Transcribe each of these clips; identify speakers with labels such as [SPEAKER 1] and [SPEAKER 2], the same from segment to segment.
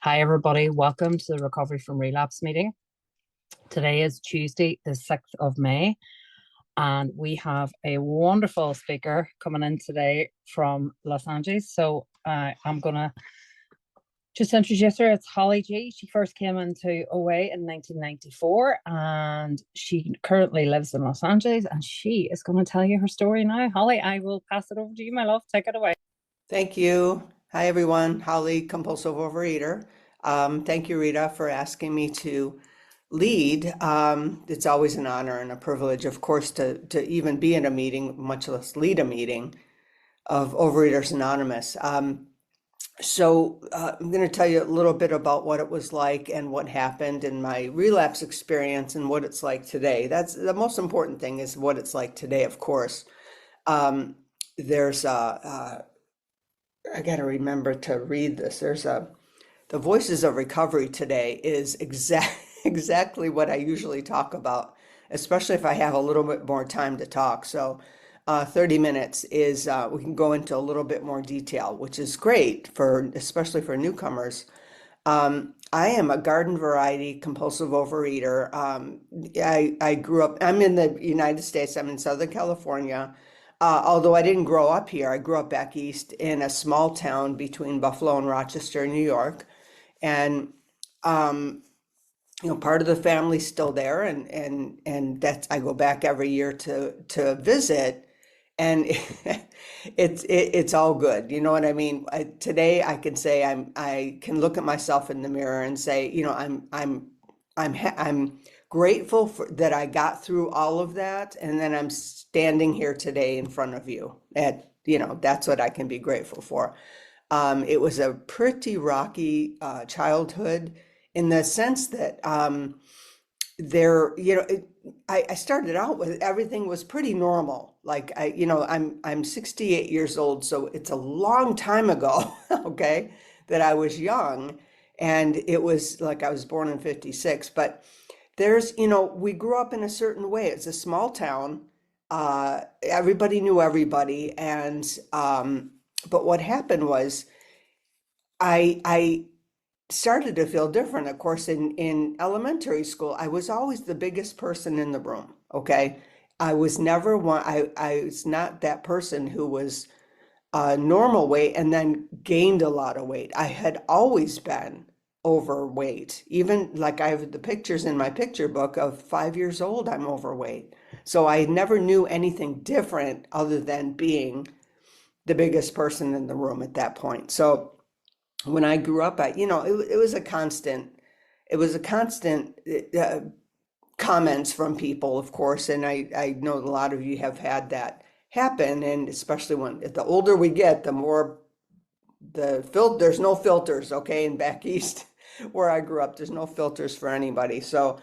[SPEAKER 1] Hi, everybody. Welcome to the Recovery from Relapse meeting. Today is Tuesday, the 6th of May, and we have a wonderful speaker coming in today from Los Angeles. So I'm going to just introduce her. It's Holly G. She first came into OA in 1994, and she currently lives in Los Angeles, and she is going to tell you her story now. Holly, I will pass it over to you, my love. Take it away.
[SPEAKER 2] Thank you. Hi, everyone. Holly, compulsive overeater. Thank you, Rita, for asking me to lead. It's always an honor and a privilege, of course, to even be in a meeting, much less lead a meeting of Overeaters Anonymous. I'm going to tell you a little bit about what it was like and what happened in my relapse experience and what it's like today. That's the most important thing, is what it's like today, of course. There's I got to remember to read this. The Voices of Recovery today is exactly what I usually talk about, especially if I have a little bit more time to talk. So 30 minutes is, we can go into a little bit more detail, which is great especially for newcomers. I am a garden variety compulsive overeater. I grew up, I'm in the United States, I'm in Southern California. Although I didn't grow up here, I grew up back east in a small town between Buffalo and Rochester, New York. And part of the family's still there, and that's, I go back every year to visit, and it's all good. You know what I mean? Today I can say I can look at myself in the mirror and say, I'm grateful that I got through all of that, and then I'm standing here today in front of you. And that's what I can be grateful for. It was a pretty rocky childhood, in the sense that I started out with, everything was pretty normal. Like I'm 68 years old, so it's a long time ago, okay, that I was young, and it was like I was born in 56, but we grew up in a certain way. It's a small town. Everybody knew everybody. But what happened was I started to feel different. Of course, in elementary school, I was always the biggest person in the room. Okay. I was never one, I was not that person who was normal weight and then gained a lot of weight. I had always been overweight. Even like, I have the pictures in my picture book of 5 years old, I'm overweight. So I never knew anything different other than being the biggest person in the room at that point. So when I grew up, it was a constant, uh, comments from people, of course. And I know a lot of you have had that happen. And especially when the older we get, the more there's no filters, okay? And back east where I grew up, there's no filters for anybody. So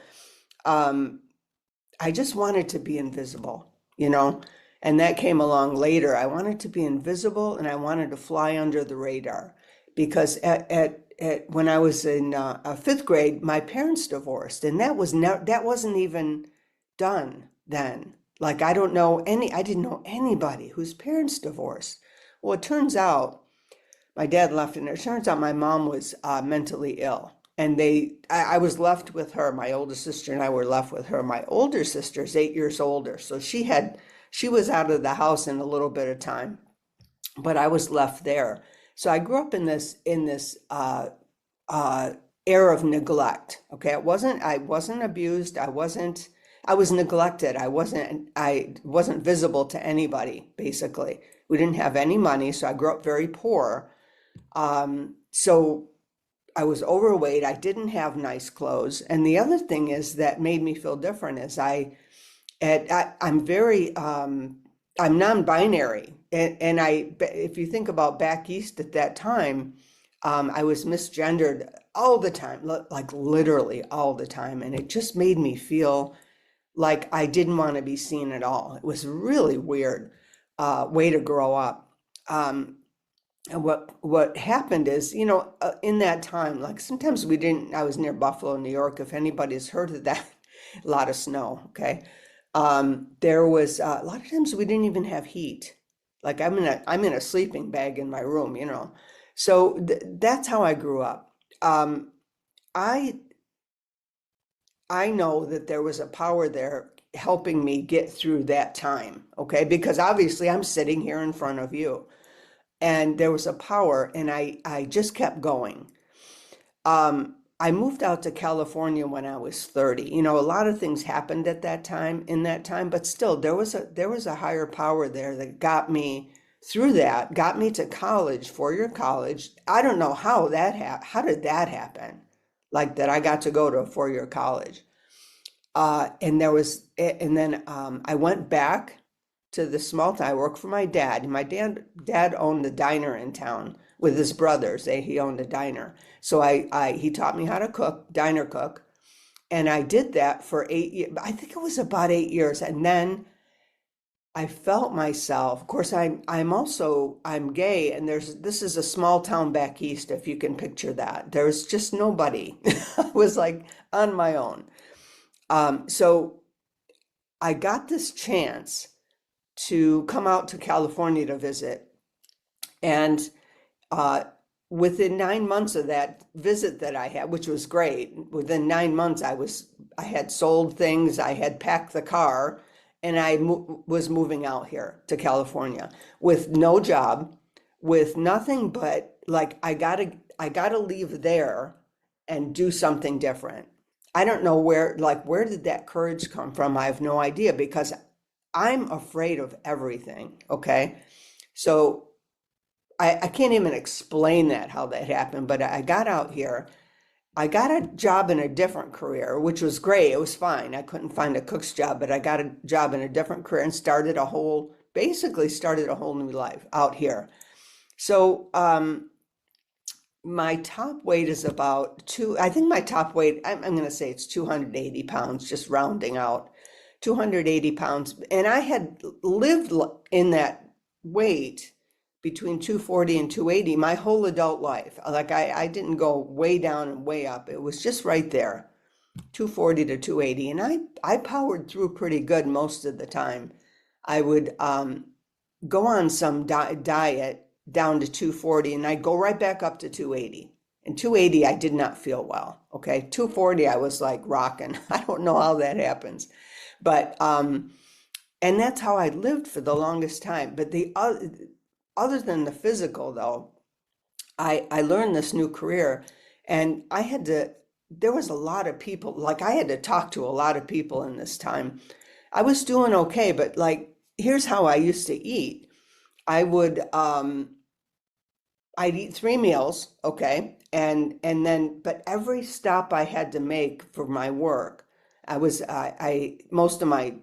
[SPEAKER 2] I just wanted to be invisible, and that came along later. I wanted to be invisible, and I wanted to fly under the radar, because when I was in fifth grade, my parents divorced, and that wasn't even done then. Like, I didn't know anybody whose parents divorced. Well, it turns out my dad left, and it turns out my mom was mentally ill. And I was left with her. My older sister and I were left with her. My older sister is 8 years older, so she was out of the house in a little bit of time, but I was left there. So I grew up in this era of neglect. Okay, I wasn't abused. I was neglected. I wasn't visible to anybody. Basically, we didn't have any money, so I grew up very poor. So I was overweight. I didn't have nice clothes. And the other thing is that made me feel different is I'm non-binary. And if you think about back east at that time, I was misgendered all the time, like literally all the time. And it just made me feel like I didn't want to be seen at all. It was really weird way to grow up. And what happened is, in that time, like sometimes I was near Buffalo, New York, if anybody's heard of that, a lot of snow, okay? There was a lot of times we didn't even have heat. Like, I'm in a sleeping bag in my room. So that's how I grew up. um, I I know that there was a power there helping me get through that time, okay? Because obviously I'm sitting here in front of you, and there was a power, and I just kept going. I moved out to California when I was 30. You know, a lot of things happened at that time, in that time, but still there was a higher power there that got me through that, got me to college, four-year college. I don't know how did that happen? Like that I got to go to a four-year college. And then I went back to the small town. I worked for my dad. My dad owned the diner in town with his brothers. He owned a diner. So he taught me how to cook, diner cook. And I did that for 8 years. I think it was about 8 years. And then I felt myself, of course, I'm gay, and this is a small town back east, if you can picture that. There's just nobody. I was like on my own. So I got this chance to come out to California to visit. And uh, within 9 months of that visit that I had, which was great, within 9 months I had sold things, I had packed the car, and was moving out here to California with no job, with nothing but like I gotta leave there and do something different. I don't know where did that courage come from? I have no idea because I'm afraid of everything. Okay. So I can't even explain how that happened, but I got out here. I got a job in a different career, which was great. It was fine. I couldn't find a cook's job, but I got a job in a different career and basically started a whole new life out here. So, my top weight is about I think my top weight, I'm going to say it's 280 pounds, just rounding out 280 pounds. And I had lived in that weight between 240 and 280 my whole adult life. Like I didn't go way down and way up. It was just right there, 240 to 280. And I powered through pretty good most of the time. I would go on some diet down to 240 and I'd go right back up to 280. And 280, I did not feel well. Okay. 240, I was like rocking. I don't know how that happens. But, and that's how I lived for the longest time. But other than the physical, though, I learned this new career and there was a lot of people, like I had to talk to a lot of people in this time. I was doing okay, but like, here's how I used to eat. I would I'd eat 3 meals, okay, and then but every stop I had to make for my work, I most of my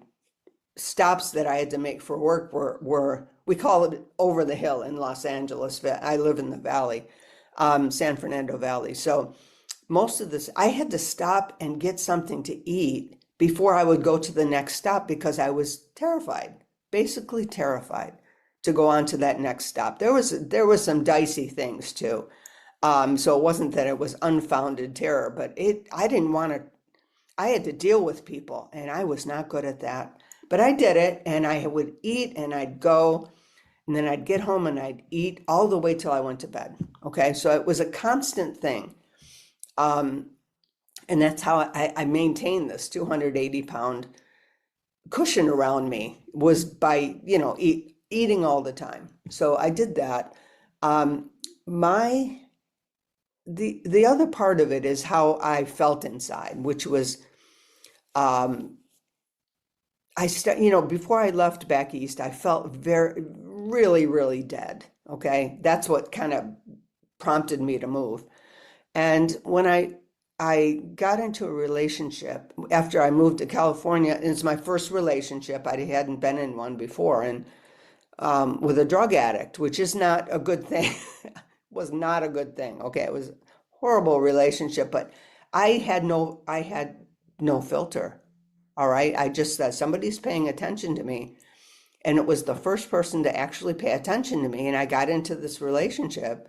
[SPEAKER 2] stops that I had to make for work were we call it over the hill in Los Angeles. I live in the valley, San Fernando Valley. So most of this, I had to stop and get something to eat before I would go to the next stop because I was terrified, basically terrified to go on to that next stop. There was some dicey things too. So it wasn't that it was unfounded terror, but I didn't want to, I had to deal with people and I was not good at that. But I did it and I would eat and I'd go and then I'd get home and I'd eat all the way till I went to bed. Okay. So it was a constant thing. Um, and that's how I maintained this 280-pound cushion around me was by, eating all the time. So I did that. Um, my the other part of it is how I felt inside, which was um, before I left back east, I felt very, really, really dead. Okay, that's what kind of prompted me to move. And when I got into a relationship after I moved to California, it's my first relationship. I hadn't been in one before, and with a drug addict, which is not a good thing. Was not a good thing. Okay, it was a horrible relationship, but I had no filter. All right, I just said somebody's paying attention to me, and it was the first person to actually pay attention to me, and I got into this relationship,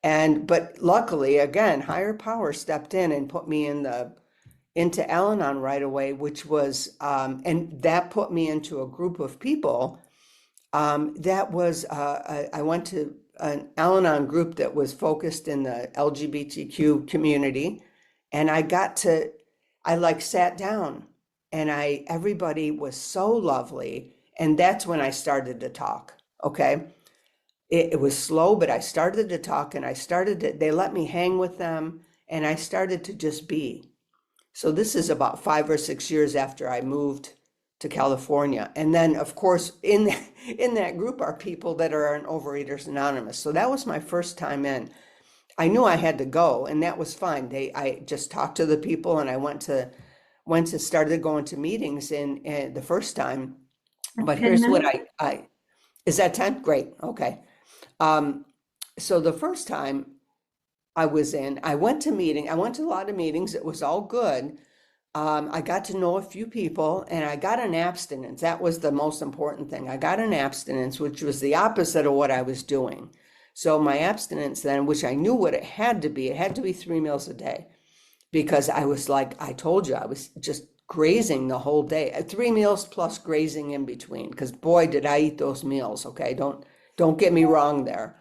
[SPEAKER 2] but luckily, again, higher power stepped in and put me into Al-Anon right away, which was and that put me into a group of people that was I went to an Al-Anon group that was focused in the LGBTQ community, and I like sat down, and everybody was so lovely, and that's when I started to talk. Okay, it was slow, but I started to talk, and they let me hang with them, and I started to just be. So this is about 5 or 6 years after I moved to California. And then, of course, in that group are people that are in Overeaters Anonymous. So that was my first time in. I knew I had to go, and that was fine. I just talked to the people, and I started going to meetings in the first time.
[SPEAKER 1] That's
[SPEAKER 2] But
[SPEAKER 1] 10
[SPEAKER 2] here's what
[SPEAKER 1] minutes.
[SPEAKER 2] I is that 10? Great. Okay. Um, so the first time I went to a lot of meetings. It was all good. I got to know a few people, and I got an abstinence. That was the most important thing. I got an abstinence, which was the opposite of what I was doing. So my abstinence then, which I knew what it had to be 3 meals a day, because I was like, I told you, I was just grazing the whole day. 3 meals plus grazing in between, because boy, did I eat those meals. Okay, don't get me wrong there.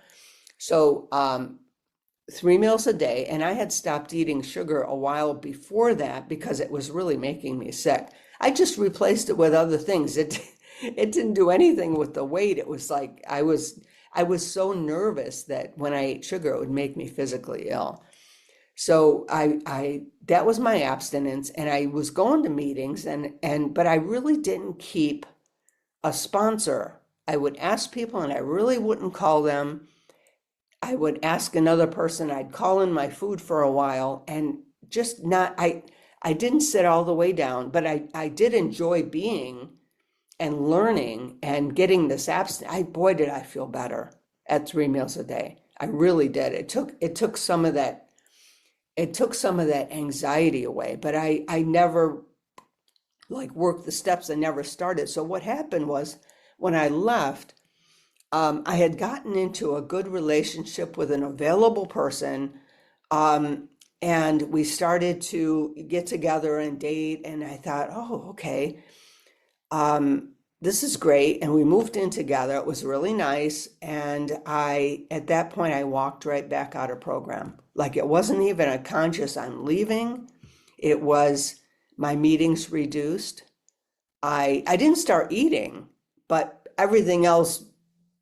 [SPEAKER 2] So 3 meals a day, and I had stopped eating sugar a while before that because it was really making me sick. I just replaced it with other things. It didn't do anything with the weight. It was like I was so nervous that when I ate sugar, it would make me physically ill. So I that was my abstinence, and I was going to meetings, but I really didn't keep a sponsor. I would ask people, and I really wouldn't call them. I would ask another person, I'd call in my food for a while, and just not, I didn't sit all the way down, but I did enjoy being and learning and getting this abstinence. Boy, did I feel better at 3 meals a day. I really did. It took some of that, anxiety away, but I never like worked the steps. I never started. So what happened was when I left, I had gotten into a good relationship with an available person, um, and we started to get together and date. And I thought, oh, okay, this is great. And we moved in together. It was really nice. And at that point, I walked right back out of program. Like it wasn't even a conscious, I'm leaving. It was my meetings reduced. I didn't start eating, but everything else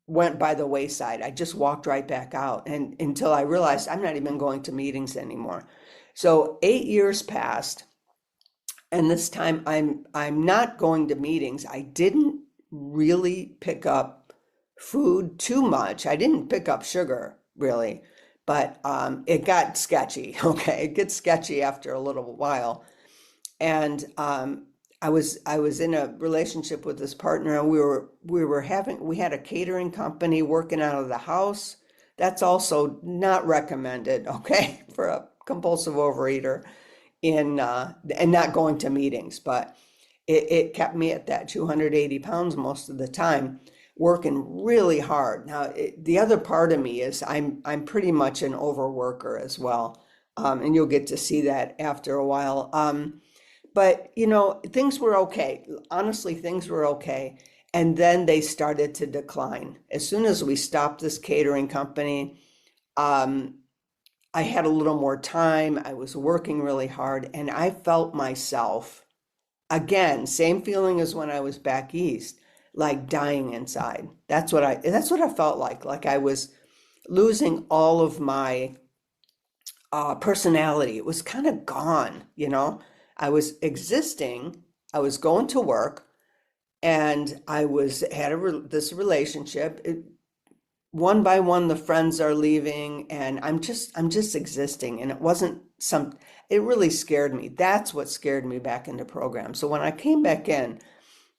[SPEAKER 2] went by the wayside. I just walked right back out, and until I realized I'm not even going to meetings anymore. So 8 years passed, and this time I'm not going to meetings. I didn't really pick up food too much. I didn't pick up sugar really, but it got sketchy. Okay, it gets sketchy after a little while. And I was in a relationship with this partner, and we had a catering company working out of the house. That's also not recommended, okay, for a compulsive overeater in and not going to meetings. But it kept me at that 280 pounds most of the time, working really hard. Now, the other part of me is I'm pretty much an overworker as well, and you'll get to see that after a while. But things were okay. Honestly, things were okay. And then they started to decline. As soon as we stopped this catering company, um, I had a little more time. I was working really hard, and I felt myself again, same feeling as when I was back east, like dying inside. That's what I felt like. Like I was losing all of my personality. It was kind of gone. I was existing, I was going to work, and this relationship. One by one, the friends are leaving, and I'm just existing. And it really scared me. That's what scared me back into program. So when I came back in,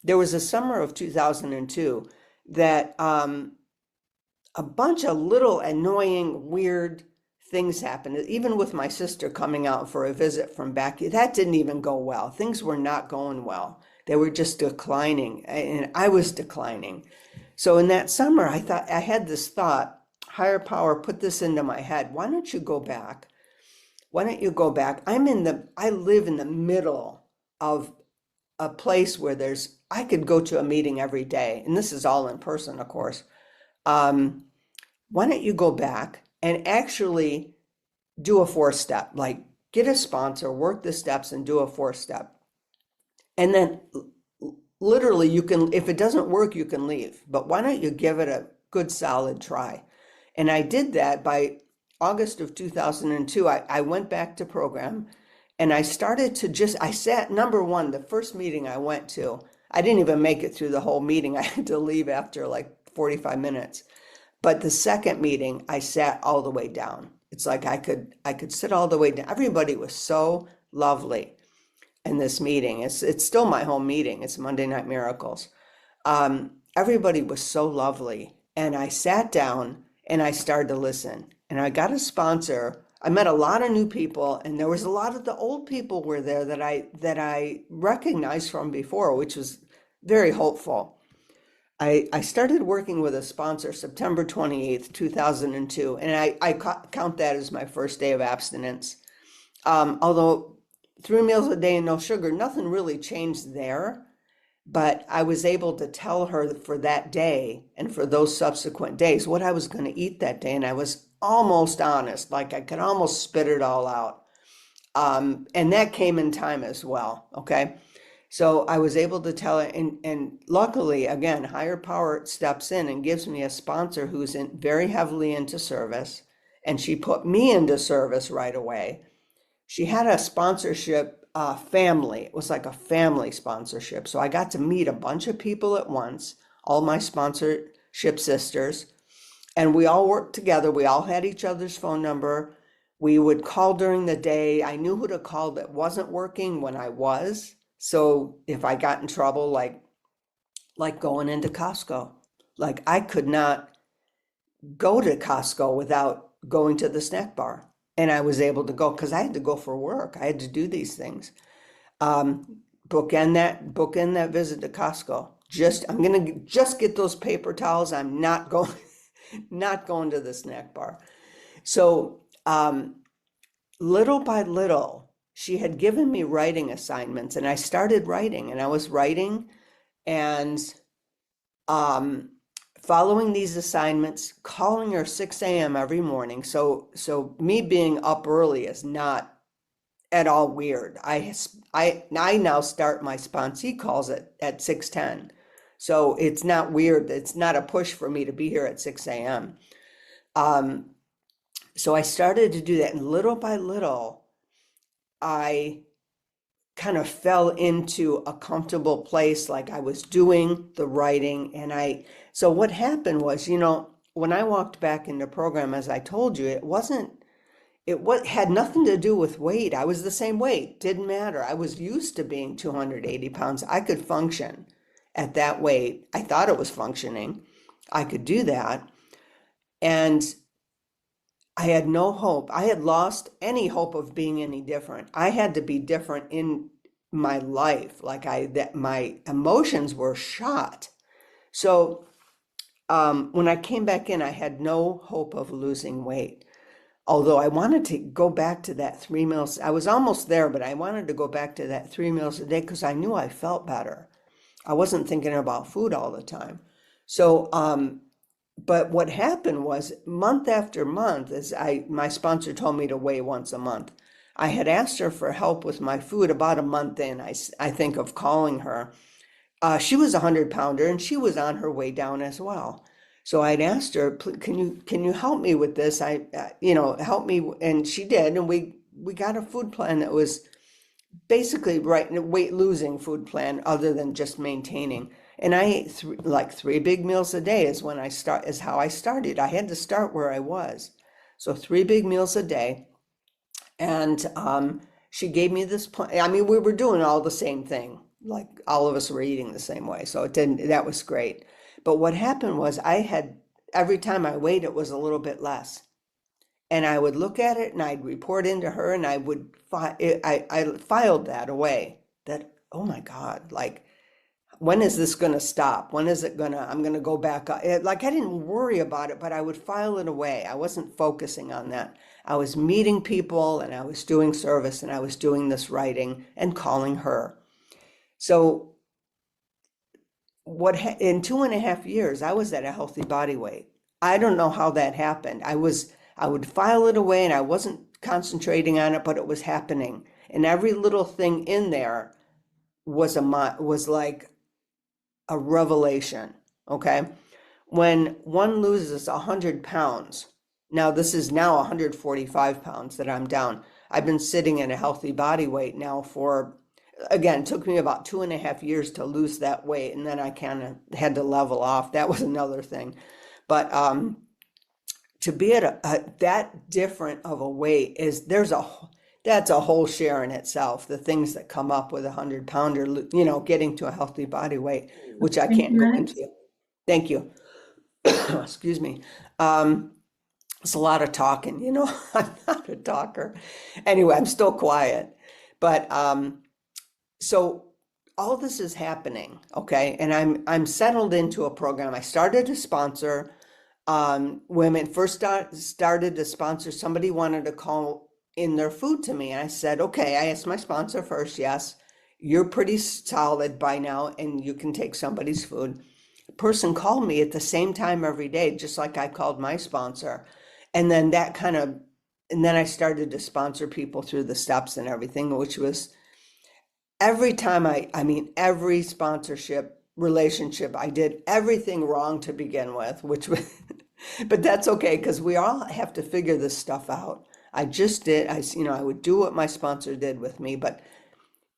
[SPEAKER 2] there was a summer of 2002 that a bunch of little annoying, weird things happened. Even with my sister coming out for a visit from back, that didn't even go well. Things were not going well. They were just declining, and I was declining. So in that summer, I had this thought, higher power put this into my head. Why don't you go back? Why don't you go back? I live in the middle of a place where I could go to a meeting every day, and this is all in person, of course. Um, why don't you go back and actually do a 4-step, like get a sponsor, work the steps and do a 4-step. And then literally you can, if it doesn't work, you can leave. But why don't you give it a good solid try? And I did that by August of 2002. I went back to program and I started to I sat, number one, the first meeting I went to, I didn't even make it through the whole meeting. I had to leave after like 45 minutes. But the second meeting, I sat all the way down. It's like I could sit all the way down. Everybody was so lovely in this meeting. It's still my home meeting. It's Monday Night Miracles. Everybody was so lovely. And I sat down and I started to listen. And I got a sponsor. I met a lot of new people, and there was a lot of the old people were there that I recognized from before, which was very hopeful. I started working with a sponsor September 28th, 2002, and I count that as my first day of abstinence. Although 3 meals a day and no sugar, nothing really changed there, but I was able to tell her for that day and for those subsequent days what I was going to eat that day, and I was almost honest, like I could almost spit it all out. And that came in time as well, okay? So I was able to tell it, and luckily, again, higher power steps in and gives me a sponsor who's very heavily into service, and she put me into service right away. She had a sponsorship family. It was like a family sponsorship. So I got to meet a bunch of people at once, all my sponsorship sisters, and we all worked together. We all had each other's phone number. We would call during the day. I knew who to call that wasn't working when I was. So if I got in trouble, like going into Costco, like I could not go to Costco without going to the snack bar. And I was able to go because I had to go for work. I had to do these things. Book in that visit to Costco. I'm gonna just get those paper towels. I'm not going not going to the snack bar. So little by little, she had given me writing assignments, and I started writing, and I was writing and following these assignments, calling her 6 a.m. every morning. So me being up early is not at all weird. I now start my sponsee calls at 6:10. So it's not weird. It's not a push for me to be here at 6 a.m. So I started to do that, and little by little, I kind of fell into a comfortable place, like I was doing the writing. So what happened was, when I walked back into program, as I told you, it had nothing to do with weight. I was the same weight, didn't matter. I was used to being 280 pounds. I could function at that weight. I thought it was functioning. I could do that. And I had no hope. I had lost any hope of being any different. I had to be different in my life. That my emotions were shot. So when I came back in, I had no hope of losing weight. Although I wanted to go back to that 3 meals. I was almost there, but I wanted to go back to that 3 meals a day because I knew I felt better. I wasn't thinking about food all the time. So but what happened was month after month, my sponsor told me to weigh once a month. I had asked her for help with my food about a month in, I think, of calling her. She was a 100-pounder, and she was on her way down as well. So I'd asked her, can you help me with this? Help me, and she did, and we got a food plan that was basically right, a weight losing food plan, other than just maintaining. And I ate three big meals a day is how I started. I had to start where I was. So 3 big meals a day. And she gave me this plan. I mean, we were doing all the same thing. Like all of us were eating the same way. So that was great. But what happened was every time I weighed, it was a little bit less. And I would look at it and I'd report into her, and I filed that away, that, oh my God, like, when is this going to stop? When is I'm going to go back up? Like, I didn't worry about it, but I would file it away. I wasn't focusing on that. I was meeting people, and I was doing service, and I was doing this writing and calling her. So in 2.5 years, I was at a healthy body weight. I don't know how that happened. I would file it away and I wasn't concentrating on it, but it was happening. And every little thing in there was like a revelation. Okay. When one loses 100 pounds, now this is now 145 pounds that I'm down. I've been sitting in a healthy body weight now for, again, it took me about 2.5 years to lose that weight. And then I kind of had to level off. That was another thing. But to be at that different of a weight that's a whole share in itself. The things that come up with 100-pounder, getting to a healthy body weight, which I can't go into. Thank you. Excuse me. It's a lot of talking, I'm not a talker. Anyway, I'm still quiet. But so all this is happening, okay? And I'm settled into a program. I started to sponsor women. Started to sponsor, somebody wanted to call in their food to me. And I said, okay, I asked my sponsor first, yes, you're pretty solid by now and you can take somebody's food. A person called me at the same time every day, just like I called my sponsor. And then and then I started to sponsor people through the steps and everything, which was every time every sponsorship relationship, I did everything wrong to begin with, which was, but that's okay because we all have to figure this stuff out. I just did, I would do what my sponsor did with me, but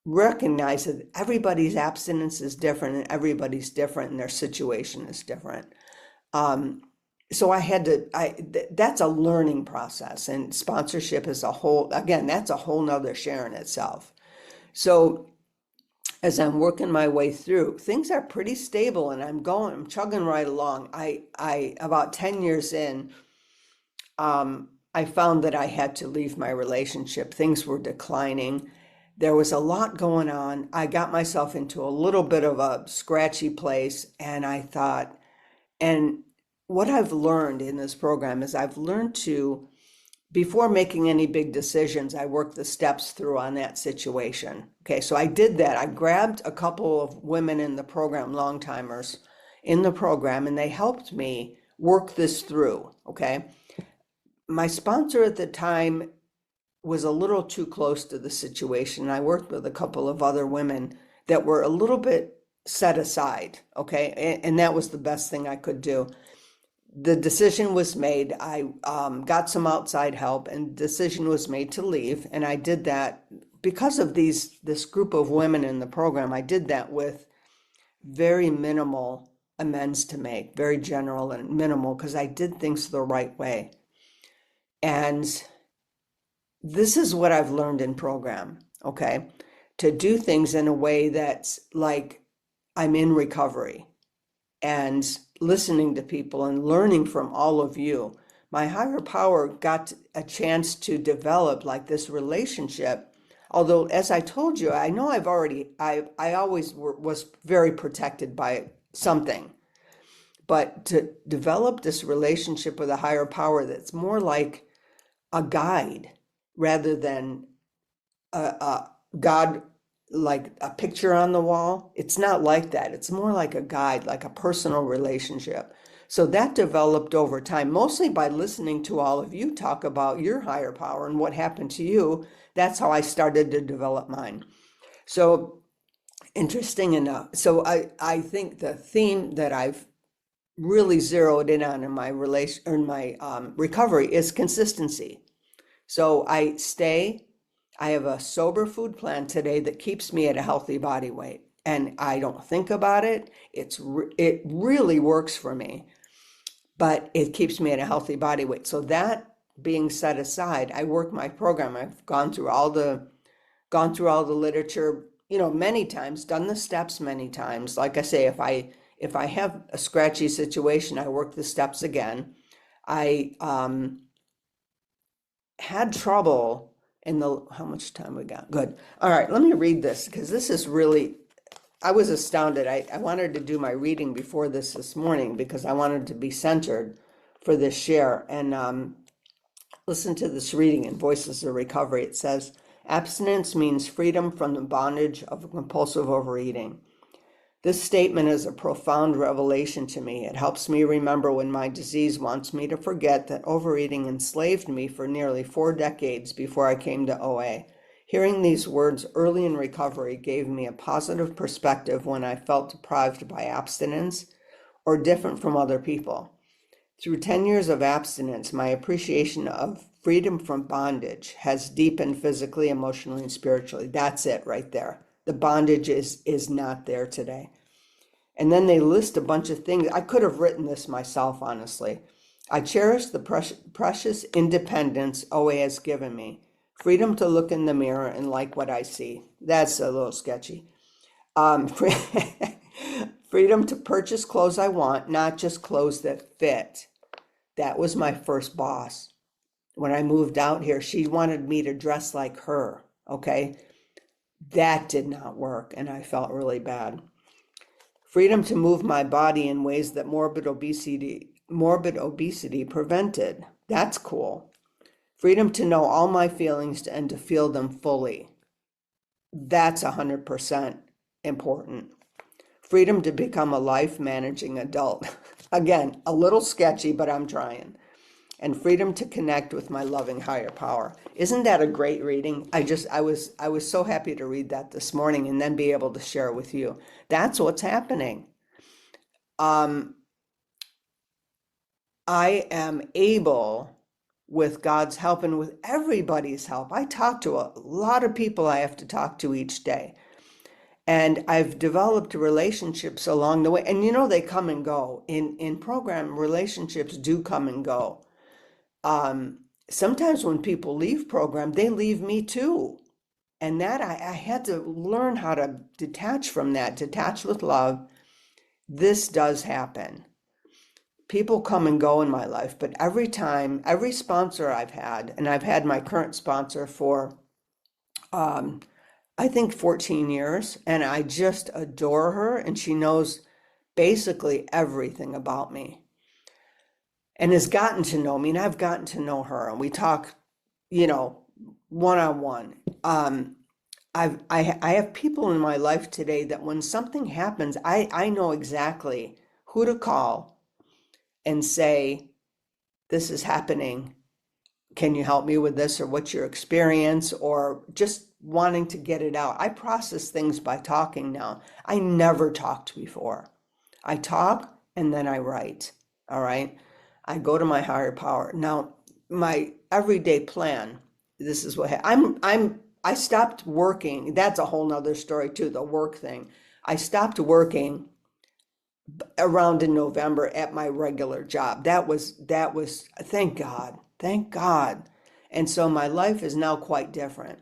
[SPEAKER 2] recognize that everybody's abstinence is different and everybody's different and their situation is different. So that's a learning process, and sponsorship is that's a whole nother share in itself. So as I'm working my way through, things are pretty stable and I'm chugging right along. About 10 years in, I found that I had to leave my relationship. Things were declining. There was a lot going on. I got myself into a little bit of a scratchy place, and I thought, and what I've learned in this program is I've learned to, before making any big decisions, I work the steps through on that situation. Okay, so I did that. I grabbed a couple of women in the program, long timers in the program, and they helped me work this through. Okay, my sponsor at the time was a little too close to the situation. I worked with a couple of other women that were a little bit set aside. Okay, and that was the best thing I could do. The decision was made. I got some outside help, and decision was made to leave. And I did that because of this group of women in the program. I did that with very minimal amends to make, very general and minimal, because I did things the right way. And this is what I've learned in program, okay? To do things in a way that's like I'm in recovery and listening to people and learning from all of you. My higher power got a chance to develop like this relationship. Although, as I told you, I know I always was very protected by something. But to develop this relationship with a higher power that's more like a guide rather than a God, like a picture on the wall. It's not like that. It's more like a guide, like a personal relationship. So that developed over time, mostly by listening to all of you talk about your higher power and what happened to you. That's how I started to develop mine. So interesting enough. So I think the theme that I've really zeroed in on in my recovery is consistency. So I have a sober food plan today that keeps me at a healthy body weight, and I don't think about it. It really works for me, but it keeps me at a healthy body weight. So that being set aside, I work my program. I've gone through all the literature, many times, done the steps many times. Like I say, if I have a scratchy situation, I work the steps again. I had trouble how much time we got? Good. All right, let me read this because this is really, I was astounded. I wanted to do my reading before this morning because I wanted to be centered for this share. And listen to this reading in Voices of Recovery. It says, abstinence means freedom from the bondage of compulsive overeating. This statement is a profound revelation to me. It helps me remember when my disease wants me to forget that overeating enslaved me for nearly 4 decades before I came to OA. Hearing these words early in recovery gave me a positive perspective when I felt deprived by abstinence or different from other people. Through 10 years of abstinence, my appreciation of freedom from bondage has deepened physically, emotionally, and spiritually. That's it right there. The bondage is not there today. And then they list a bunch of things. I could have written this myself, honestly. I cherish the precious independence OA has given me. Freedom to look in the mirror and like what I see. That's a little sketchy. Freedom to purchase clothes I want, not just clothes that fit. That was my first boss. When I moved out here, she wanted me to dress like her, okay? That did not work, and I felt really bad. Freedom to move my body in ways that morbid obesity prevented. That's cool. Freedom to know all my feelings and to feel them fully. That's 100% important. Freedom to become a life-managing adult. Again, a little sketchy, but I'm trying. And freedom to connect with my loving higher power. Isn't that a great reading? I was so happy to read that this morning and then be able to share it with you. That's what's happening. I am able, with God's help and with everybody's help. I talk to a lot of people I have to talk to each day. And I've developed relationships along the way. And you know, they come and go. In program, relationships do come and go. Sometimes when people leave program, they leave me too. And that I had to learn how to detach from that, detach with love. This does happen. People come and go in my life, but every time, every sponsor I've had, and I've had my current sponsor for, I think 14 years, and I just adore her, and she knows basically everything about me and has gotten to know me, and I've gotten to know her, and we talk, you know, one-on-one. I have people in my life today that when something happens, I know exactly who to call and say, this is happening. Can you help me with this? Or what's your experience? Or just wanting to get it out. I process things by talking now. I never talked before. I talk and then I write. All right. I go to my higher power. Now, my everyday plan, this is what I stopped working. That's a whole nother story too, the work thing. I stopped working around in November at my regular job. That was thank God, thank God. And so my life is now quite different.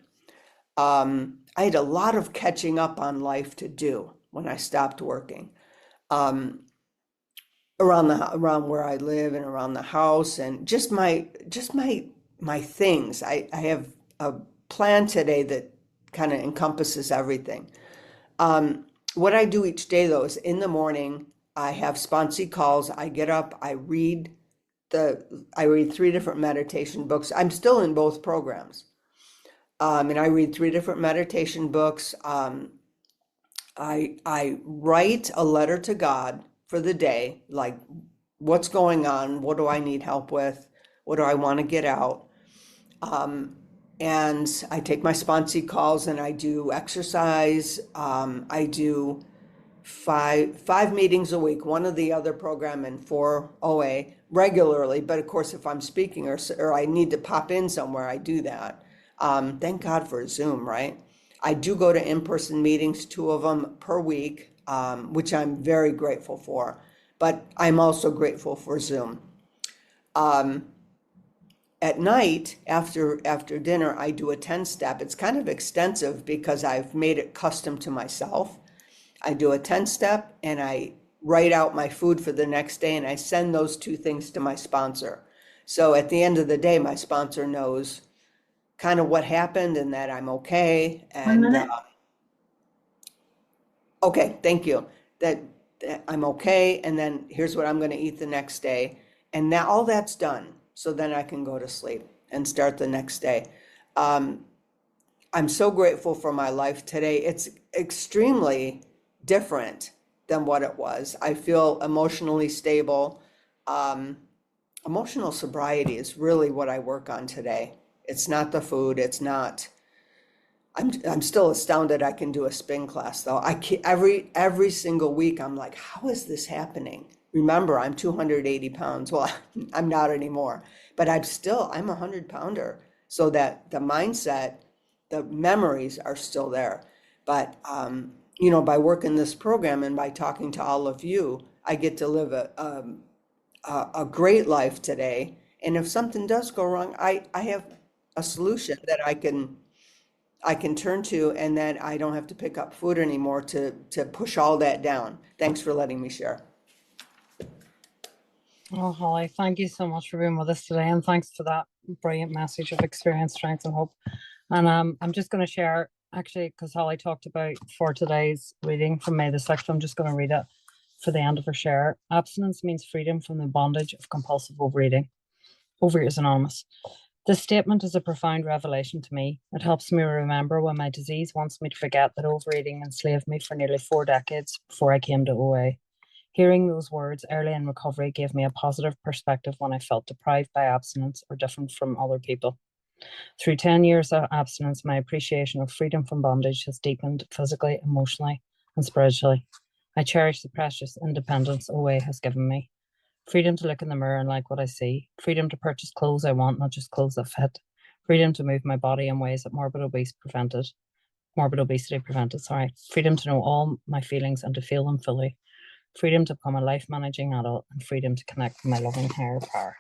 [SPEAKER 2] I had a lot of catching up on life to do when I stopped working. Around where I live and around the house and just my things. I have a plan today that kind of encompasses everything. What I do each day though is in the morning, I have sponsee calls. I get up, I read 3 different meditation books. I'm still in both programs. And I read 3 different meditation books. I write a letter to God for the day, like what's going on, what do I need help with, what do I want to get out. And I take my sponsee calls and I do exercise. I do five meetings a week, one of the other program and 4 OA regularly. But of course, if I'm speaking or I need to pop in somewhere, I do that. Thank God for Zoom, right? I do go to in-person meetings, 2 of them per week, which I'm very grateful for. But I'm also grateful for Zoom. At night, after dinner, I do a 10-step. It's kind of extensive because I've made it custom to myself. I do a 10-step and I write out my food for the next day and I send those 2 things to my sponsor. So at the end of the day, my sponsor knows kind of what happened and that I'm okay.
[SPEAKER 3] One
[SPEAKER 2] And
[SPEAKER 3] minute.
[SPEAKER 2] okay, thank you. That I'm okay. And then here's what I'm going to eat the next day. And now all that's done. So then I can go to sleep and start the next day. I'm so grateful for my life today. It's extremely different than what it was. I feel emotionally stable. Um, Emotional sobriety is really what I work on today. It's not the food. It's not. I'm still astounded I can do a spin class though. I can, every single week I'm like, how is this happening? Remember, I'm 280 pounds. Well, I'm not anymore, but I'm a 100 pounder. So that the mindset, the memories are still there. But by working this program and by talking to all of you, I get to live a great life today. And if something does go wrong, I have a solution that I can turn to, and then I don't have to pick up food anymore to push all that down. Thanks for letting me share.
[SPEAKER 1] Oh, Holly, thank you so much for being with us today, and thanks for that brilliant message of experience, strength, and hope. And I'm just going to share, actually, because Holly talked about for today's reading from May the 6th, I'm just going to read it for the end of her share. Abstinence means freedom from the bondage of compulsive overeating. Overeaters Anonymous. This statement is a profound revelation to me. It helps me remember when my disease wants me to forget that overeating enslaved me for nearly 4 decades before I came to OA. Hearing those words early in recovery gave me a positive perspective when I felt deprived by abstinence or different from other people. Through 10 years of abstinence, my appreciation of freedom from bondage has deepened physically, emotionally, and spiritually. I cherish the precious independence OA has given me. Freedom to look in the mirror and like what I see. Freedom to purchase clothes I want, not just clothes that fit. Freedom to move my body in ways that morbid obesity prevented, sorry. Freedom to know all my feelings and to feel them fully. Freedom to become a life-managing adult, and freedom to connect with my loving higher power.